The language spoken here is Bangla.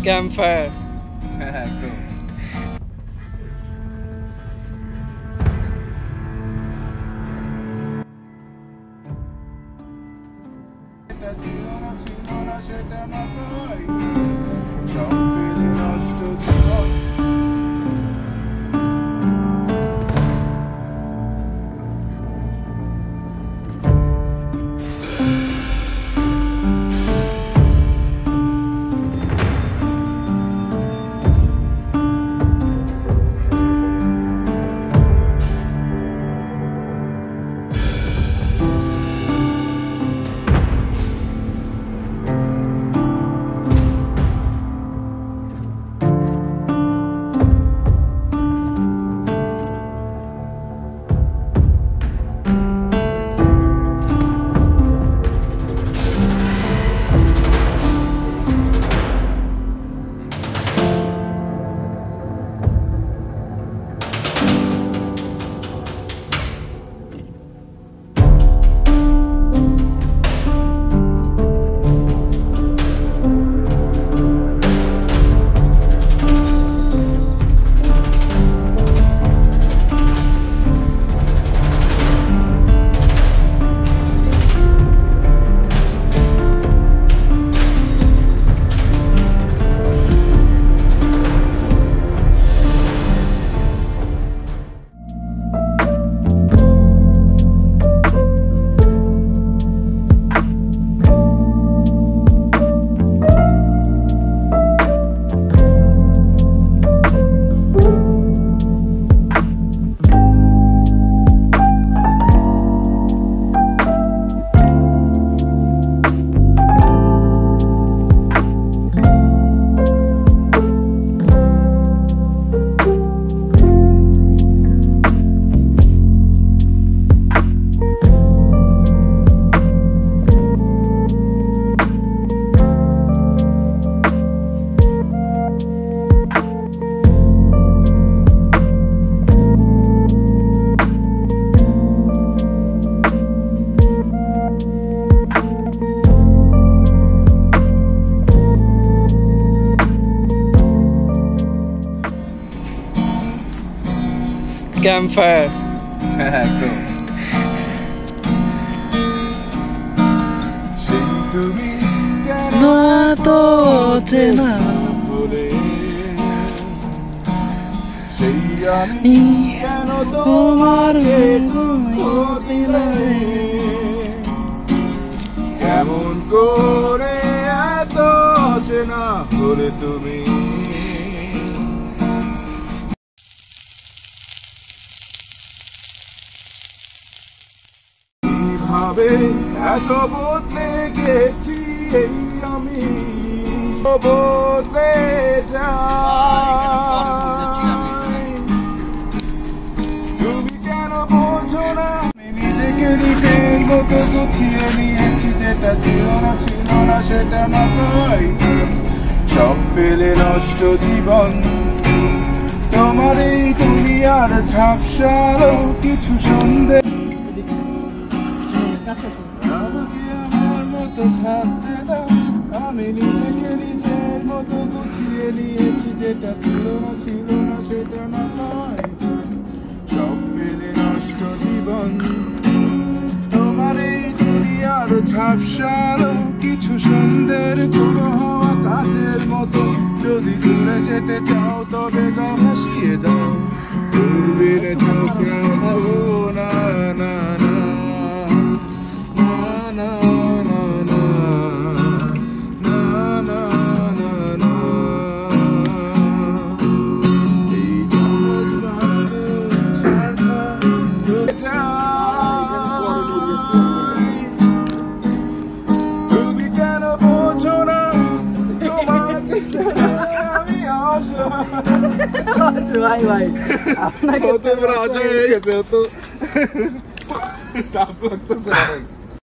Campfire. একদম। এটা ছিল না সেটা না তাই সব পেলে নষ্ট জীবন। Campfire. একদম। সেই তুমি কেন তো চেনা বলে সেই আমি কেন তোমার দিলে কেমন করে এত চেনা বলে তুমি ভাবে এত বদলে গেছি এই আমি বদলে যাই তুমি কেন বোঝো না আমি নিজেকে নিজের মতো গুছিয়ে নিয়েছি যেটা ছিল না সেটা না তাই সব পেলে নষ্ট জীবন তোমার এই দুনিয়ার ঝাপসারও কিছু সন্দেহ আমার মতো থাকতে দাও আমি নিজেকে নিজের মতো গুছিয়ে নিয়েছি যেটা ছিল না সেটা না তাই সব পেলে নষ্ট জীবন তোমার এই দুনিয়ার ঝাপসারও কিছু সন্ধ্যের পুরো হওয়া কাজের মতো যদি দূরে যেতে চাও তবে গা ভাসিয়ে দাও দূরবীনে চোখ রাখো না না ভাই ভাই আপনাকে তো বড় আজে হয়ে গেছে তো টাপ লাগতেছে